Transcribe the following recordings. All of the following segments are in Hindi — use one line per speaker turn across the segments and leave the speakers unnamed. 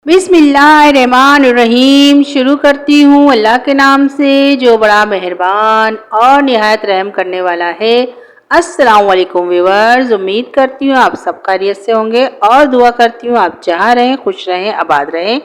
बिस्मिल्लाहिर्रहमानिर्रहीम। शुरू करती हूँ अल्लाह के नाम से जो बड़ा मेहरबान और निहायत रहम करने वाला है। अस्सलाम वालेकुम व्यूअर्स, उम्मीद करती हूँ आप सब खैरियत से होंगे और दुआ करती हूँ आप जहाँ रहें खुश रहें आबाद रहें।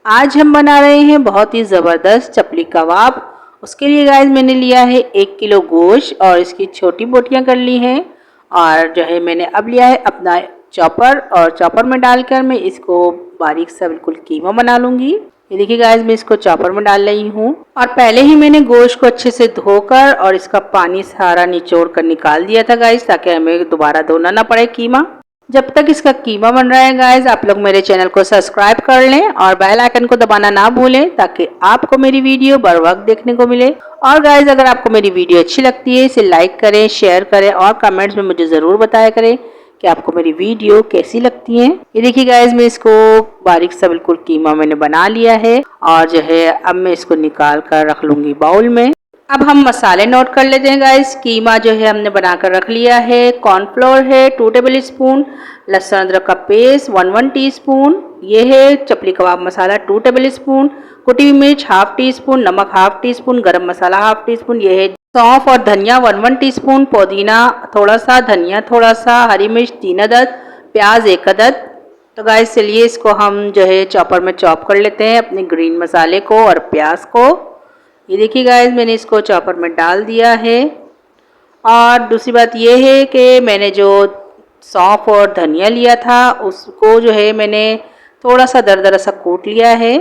आज हम बना रहे हैं बहुत ही ज़बरदस्त चपली कबाब। उसके लिए गाइस मैंने लिया है 1 किलो गोश्त और इसकी छोटी बोटियाँ कर ली हैं। और जो है मैंने अब लिया है अपना चॉपर और चॉपर में डालकर मैं इसको बारीक सा बिल्कुल कीमा बना लूंगी। ये देखिए गाइस मैं इसको चॉपर में डाल रही हूँ और पहले ही मैंने गोश्त को अच्छे से धोकर और इसका पानी सारा निचोड़ कर निकाल दिया था गाइस, ताकि हमें दोबारा धोना ना पड़े कीमा। जब तक इसका कीमा बन रहा है गाइस, आप लोग मेरे चैनल को सब्सक्राइब कर लें और बेल आइकन को दबाना ना भूलें, ताकि आपको मेरी वीडियो बर वक्त देखने को मिले। और गाइस अगर आपको मेरी वीडियो अच्छी लगती है इसे लाइक करें, शेयर करें और कमेंट्स में मुझे ज़रूर बताया करें कि आपको मेरी वीडियो कैसी लगती है। ये देखिए गाइस मैं इसको बारीक सा बिल्कुल कीमा मैंने बना लिया है और जो है अब मैं इसको निकाल कर रख लूंगी बाउल में। अब हम मसाले नोट कर लेते हैं गाइस। कीमा जो है हमने बनाकर रख लिया है। कॉर्नफ्लोर है 2 टेबल स्पून, लहसुन अदरक का पेस्ट 1 टीस्पून, ये है चपली कबाब मसाला 2 टेबल स्पून, कुटी हुई मिर्च ½ टीस्पून, नमक ½ टीस्पून, गरम मसाला ½ टीस्पून, ये है सौंफ और धनिया 1 टीस्पून, पुदीना थोड़ा सा, धनिया थोड़ा सा, हरी मिर्च 3 अदद, प्याज 1 अदद। तो गाइस चलिए इसको हम जो है चॉपर में चॉप कर लेते हैं अपने ग्रीन मसाले को और प्याज को। ये देखिए गाइस मैंने इसको चॉपर में डाल दिया है। और दूसरी बात ये है कि मैंने जो सौंफ और धनिया लिया था उसको जो है मैंने थोड़ा सा दरदरा सा कूट लिया है।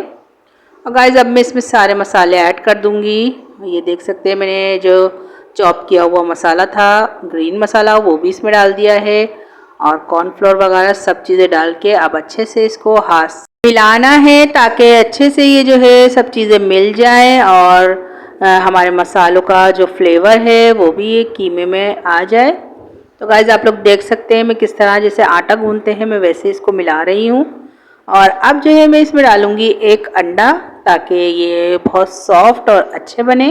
और गाइस अब मैं इसमें सारे मसाले ऐड कर दूंगी। ये देख सकते हैं मैंने जो चॉप किया हुआ मसाला था ग्रीन मसाला वो भी इसमें डाल दिया है और कॉर्नफ्लोर वगैरह सब चीज़ें डाल के अब अच्छे से इसको हाथ से मिलाना है, ताकि अच्छे से ये जो है सब चीज़ें मिल जाएं और हमारे मसालों का जो फ्लेवर है वो भी ये कीमे में आ जाए। तो गाइस आप लोग देख सकते हैं मैं किस तरह जैसे आटा गूंथते हैं मैं वैसे इसको मिला रही हूँ। और अब जो है मैं इसमें डालूंगी 1 अंडा, ताकि ये बहुत सॉफ्ट और अच्छे बने।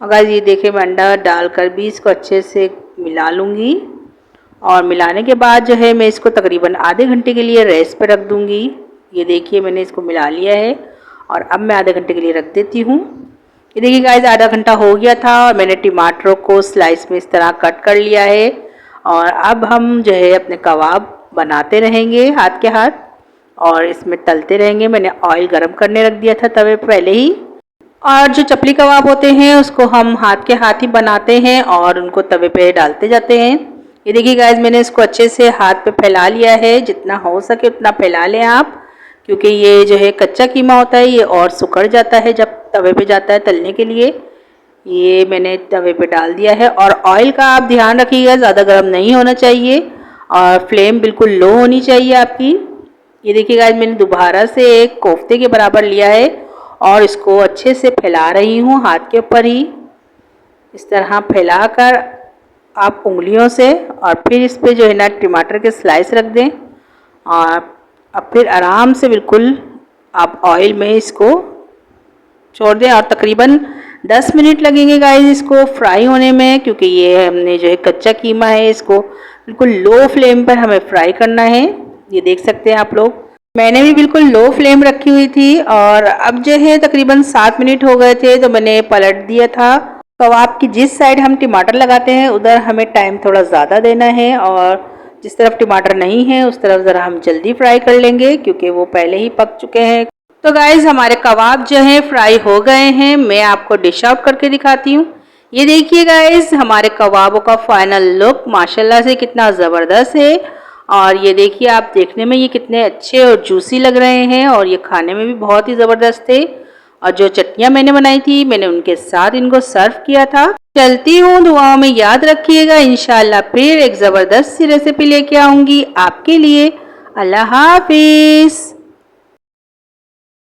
और गाइस ये देखिए मैं अंडा डालकर भी इसको अच्छे से मिला लूँगी। और मिलाने के बाद जो है मैं इसको तकरीबन आधे घंटे के लिए रेस्ट पर रख दूँगी। ये देखिए मैंने इसको मिला लिया है और अब मैं आधे घंटे के लिए रख देती हूँ। ये देखिए गाइस आधा घंटा हो गया था और मैंने टमाटरों को स्लाइस में इस तरह कट कर लिया है। और अब हम जो है अपने कबाब बनाते रहेंगे हाथ के हाथ और इसमें तलते रहेंगे। मैंने ऑयल गरम करने रख दिया था तवे पहले ही। और जो चपली कबाब होते हैं उसको हम हाथ के हाथ ही बनाते हैं और उनको तवे पे डालते जाते हैं। ये देखिए गाइस मैंने इसको अच्छे से हाथ पे फैला लिया है, जितना हो सके उतना फैला लें आप, क्योंकि ये जो है कच्चा कीमा होता है ये और सिकुड़ जाता है जब तवे पे जाता है तलने के लिए। ये मैंने तवे पे डाल दिया है और ऑयल का आप ध्यान रखिएगा, ज़्यादा गर्म नहीं होना चाहिए और फ्लेम बिल्कुल लो होनी चाहिए आपकी। ये देखिए गाइस मैंने दोबारा से एक कोफ्ते के बराबर लिया है और इसको अच्छे से फैला रही हूँ हाथ के ऊपर ही। इस तरह फैलाकर आप उंगलियों से और फिर इस पे जो है ना टमाटर के स्लाइस रख दें और अब फिर आराम से बिल्कुल आप ऑयल में इसको छोड़ दें। और तकरीबन 10 मिनट लगेंगे गाइस इसको फ्राई होने में, क्योंकि ये हमने जो है कच्चा कीमा है इसको बिल्कुल लो फ्लेम पर हमें फ्राई करना है। ये देख सकते हैं आप लोग मैंने भी बिल्कुल लो फ्लेम रखी हुई थी। और अब जो है तकरीबन 7 मिनट हो गए थे तो मैंने पलट दिया था। कबाब की जिस साइड हम टमाटर लगाते हैं उधर हमें टाइम थोड़ा ज़्यादा देना है और जिस तरफ टमाटर नहीं है उस तरफ ज़रा हम जल्दी फ्राई कर लेंगे, क्योंकि वो पहले ही पक चुके हैं। तो गाइस हमारे कबाब जो हैं फ्राई हो गए हैं। मैं आपको डिश आउट करके दिखाती हूँ। ये देखिए गाइस हमारे कबाबों का फाइनल लुक माशाल्लाह से कितना ज़बरदस्त है। और ये देखिए आप देखने में ये कितने अच्छे और जूसी लग रहे हैं और ये खाने में भी बहुत ही ज़बरदस्त थे। और जो चटनियाँ मैंने बनाई थी मैंने उनके साथ इनको सर्व किया था। चलती हूँ, दुआओं में याद रखिएगा। इंशाल्लाह फिर एक ज़बरदस्त सी रेसिपी लेके आऊँगी आपके लिए। अल्लाह हाफिज़।